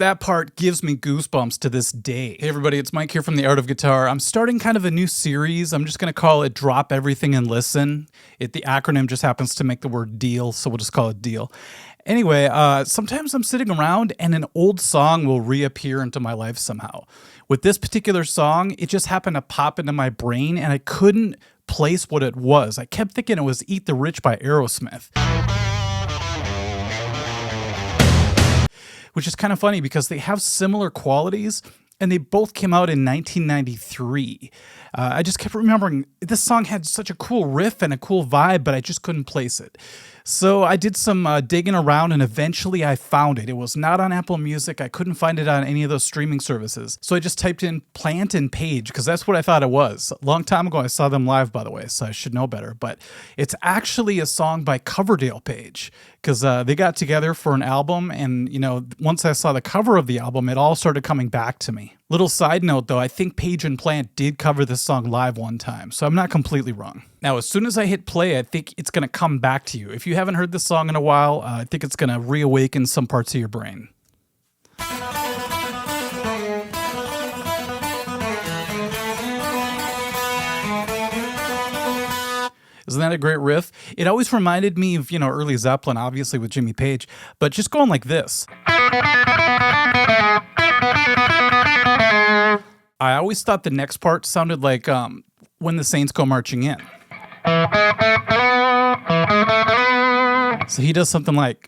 That part gives me goosebumps to this day. Hey everybody, it's Mike here from The Art of Guitar. I'm starting kind of a new series. I'm just going to call it Drop Everything and Listen. The acronym just happens to make the word deal, so we'll just call it deal. Anyway, sometimes I'm sitting around and an old song will reappear into my life somehow. With this particular song, it just happened to pop into my brain and I couldn't place what it was. I kept thinking it was Eat the Rich by Aerosmith. Which is kind of funny because they have similar qualities and they both came out in 1993. I just kept remembering this song had such a cool riff and a cool vibe, but I just couldn't place it. So I did some digging around and eventually I found it. It was not on Apple Music. I couldn't find it on any of those streaming services. So I just typed in Plant and Page because that's what I thought it was. A long time ago, I saw them live, by the way, so I should know better. But it's actually a song by Coverdale Page because they got together for an album. And, you know, once I saw the cover of the album, it all started coming back to me. Little side note, though, I think Page and Plant did cover this song live one time, so I'm not completely wrong. Now, as soon as I hit play, I think it's going to come back to you. If you haven't heard this song in a while, I think it's going to reawaken some parts of your brain. Isn't that a great riff? It always reminded me of, early Zeppelin, obviously with Jimmy Page, but just going like this. I always thought the next part sounded like When the Saints Go Marching In. So he does something like...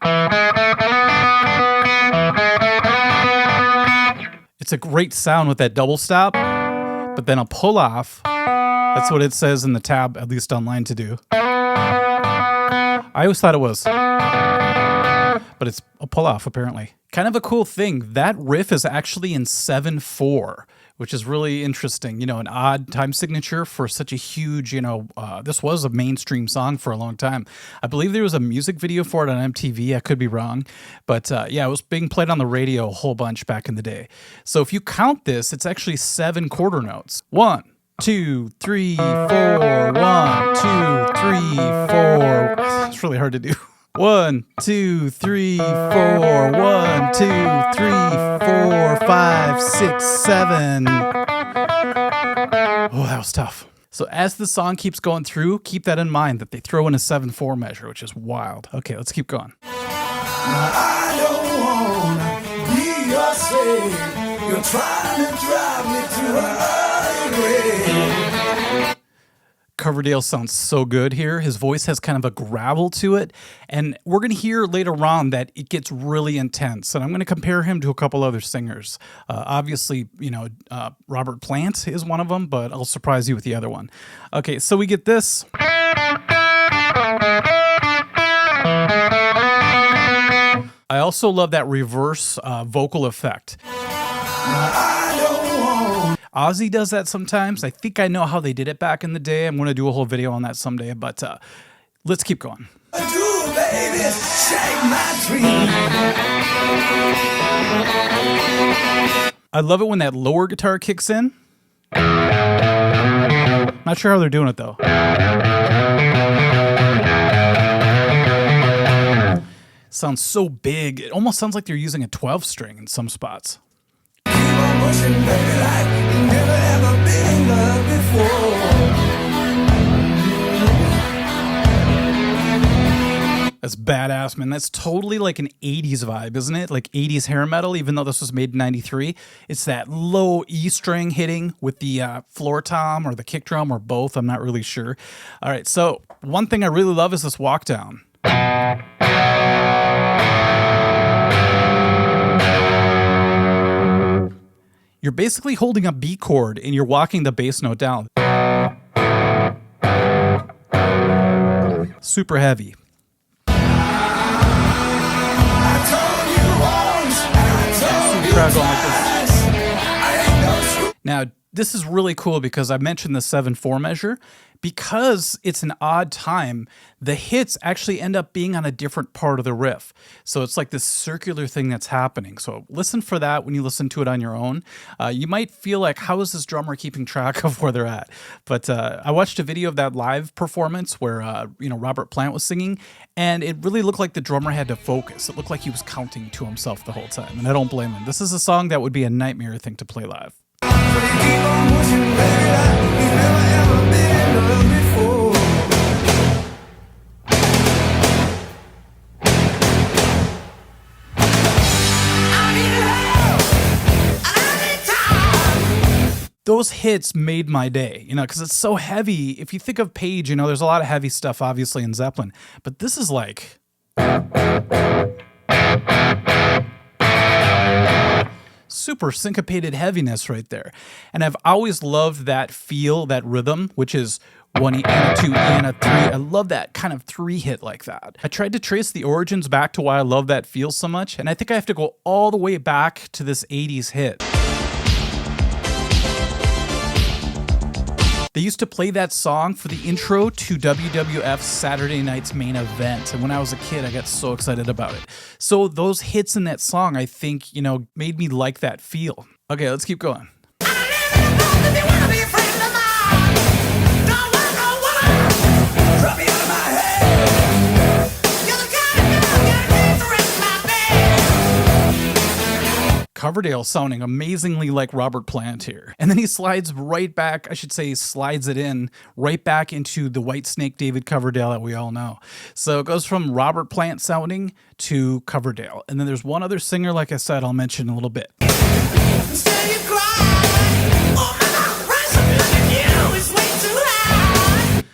It's a great sound with that double stop, but then a pull off. That's what it says in the tab, at least online, to do. I always thought it was, but it's a pull off apparently. Kind of a cool thing. That riff is actually in 7/4, which is really interesting. An odd time signature for such a huge, this was a mainstream song for a long time. I believe there was a music video for it on MTV. I could be wrong. But yeah, it was being played on the radio a whole bunch back in the day. So if you count this, it's actually 7 quarter notes. 1, 2, 3, 4, 1, 2, 3, 4. It's really hard to do. 1, 2, 3, 4, 1, 2, 3, 4, 5, 6, 7. Oh, that was tough. So as the song keeps going through, keep that in mind that they throw in a 7/4 measure, which is wild. Okay, let's keep going. I don't wanna be your slave. You're trying to drive me to an early grave. Coverdale sounds so good here. His voice has kind of a gravel to it. And we're going to hear later on that it gets really intense. And I'm going to compare him to a couple other singers. Obviously, Robert Plant is one of them, but I'll surprise you with the other one. Okay, so we get this. I also love that reverse vocal effect. Ozzy does that sometimes. I think I know how they did it back in the day. I'm going to do a whole video on that someday, but let's keep going. I love it when that lower guitar kicks in. Not sure how they're doing it, though. Sounds so big. It almost sounds like they're using a 12 string in some spots. That's badass, man. That's totally like an 80s vibe, isn't it? Like 80s hair metal, even though this was made in 93. It's that low E string hitting with the floor tom or the kick drum or both. I'm not really sure. All right, so one thing I really love is this walk down. You're basically holding a B chord and you're walking the bass note down. Super heavy. Now, this is really cool because I mentioned the 7/4 measure. because it's an odd time, the hits actually end up being on a different part of the riff. So it's like this circular thing that's happening. So listen for that when you listen to it on your own. You might feel like, how is this drummer keeping track of where they're at? But I watched a video of that live performance where Robert Plant was singing, and it really looked like the drummer had to focus. It looked like he was counting to himself the whole time, and I don't blame him. This is a song that would be a nightmare thing to play live. Those hits made my day, because it's so heavy. If you think of Page, there's a lot of heavy stuff, obviously, in Zeppelin, but this is like super syncopated heaviness right there. And I've always loved that feel, that rhythm, which is 1 E and a 2 E and a 3. I love that kind of 3 hit like that. I tried to trace the origins back to why I love that feel so much, and I think I have to go all the way back to this 80s hit. They used to play that song for the intro to WWF's Saturday Night's Main Event. And when I was a kid, I got so excited about it. So those hits in that song, I think, made me like that feel. Okay, let's keep going. Coverdale sounding amazingly like Robert Plant here. And then he slides right back, slides it in right back into the Whitesnake David Coverdale that we all know. So it goes from Robert Plant sounding to Coverdale. And then there's one other singer, like I said, I'll mention in a little bit.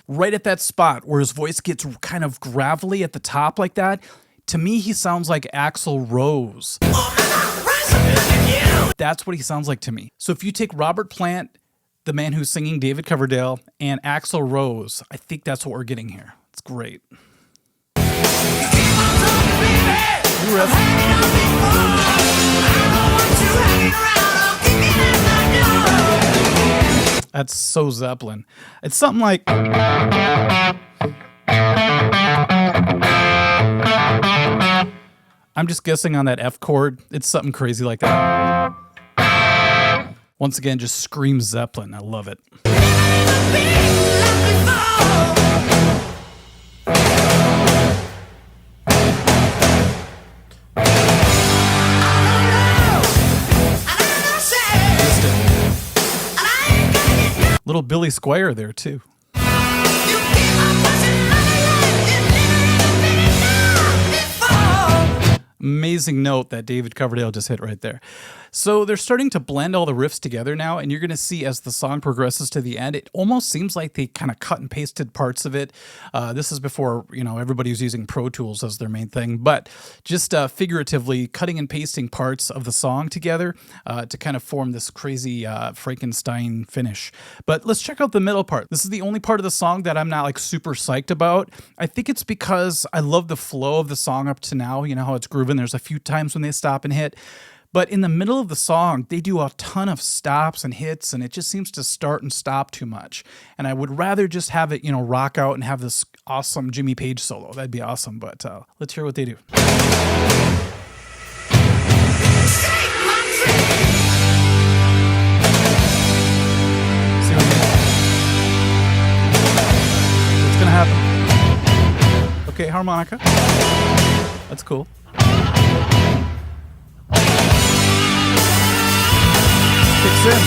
Right at that spot where his voice gets kind of gravelly at the top like that, to me he sounds like Axl Rose. That's what he sounds like to me. So if you take Robert Plant, the man who's singing David Coverdale, and Axl Rose, I think that's what we're getting here. It's great. That's so Zeppelin. It's something like... I'm just guessing on that F chord. It's something crazy like that. Once again, just screams Zeppelin. I love it. Little Billy Squier there, too. Amazing note that David Coverdale just hit right there. So they're starting to blend all the riffs together now, and you're going to see as the song progresses to the end, it almost seems like they kind of cut and pasted parts of it. This is before, everybody was using Pro Tools as their main thing, but just figuratively cutting and pasting parts of the song together to kind of form this crazy Frankenstein finish. But let's check out the middle part. This is the only part of the song that I'm not like super psyched about. I think it's because I love the flow of the song up to now. You know how it's grooving. There's a few times when they stop and hit. But in the middle of the song, they do a ton of stops and hits, and it just seems to start and stop too much. And I would rather just have it, rock out and have this awesome Jimmy Page solo. That'd be awesome, but let's hear what they do. See what's gonna happen. Okay, harmonica. That's cool. Kicks in.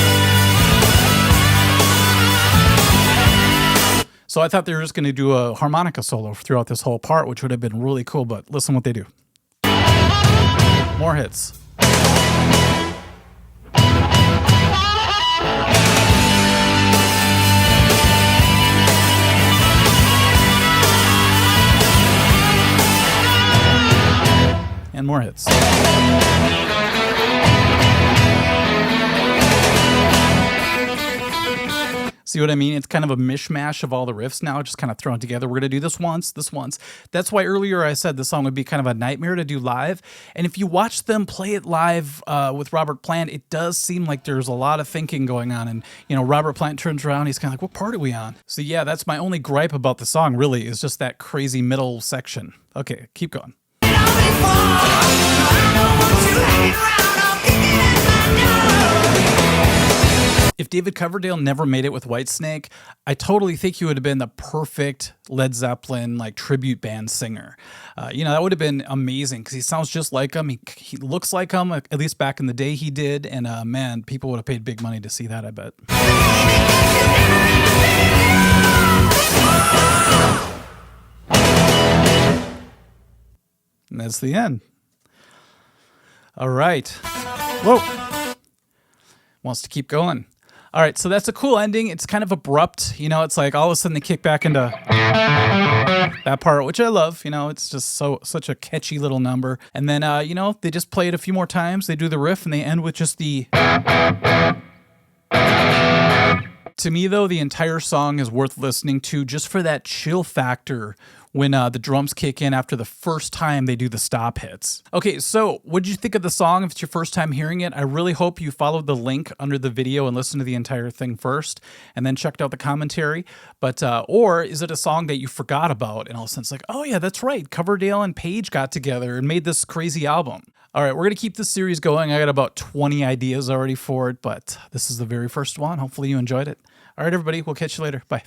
So I thought they were just going to do a harmonica solo throughout this whole part, which would have been really cool, but listen what they do. More hits. And more hits. See what I mean? It's kind of a mishmash of all the riffs now, just kind of thrown together. We're going to do this once, this once. That's why earlier I said the song would be kind of a nightmare to do live. And if you watch them play it live with Robert Plant, it does seem like there's a lot of thinking going on. And, Robert Plant turns around, he's kind of like, what part are we on? So yeah, that's my only gripe about the song, really, is just that crazy middle section. Okay, keep going. If David Coverdale never made it with Whitesnake, I totally think he would have been the perfect Led Zeppelin tribute band singer. That would have been amazing because he sounds just like him. He looks like him, at least back in the day he did. And man, people would have paid big money to see that, I bet. And that's the end. All right. Whoa. Wants to keep going. All right, so that's a cool ending. It's kind of abrupt. It's like all of a sudden they kick back into that part, which I love. It's just such a catchy little number. And then, they just play it a few more times. They do the riff and they end with just the... To me, though, the entire song is worth listening to just for that chill factor when the drums kick in after the first time they do the stop hits. Okay, so what did you think of the song if it's your first time hearing it? I really hope you followed the link under the video and listened to the entire thing first and then checked out the commentary. But or is it a song that you forgot about and all of a sudden it's like, oh yeah, that's right, Coverdale and Page got together and made this crazy album. All right, we're going to keep this series going. I got about 20 ideas already for it, but this is the very first one. Hopefully you enjoyed it. All right, everybody, we'll catch you later. Bye.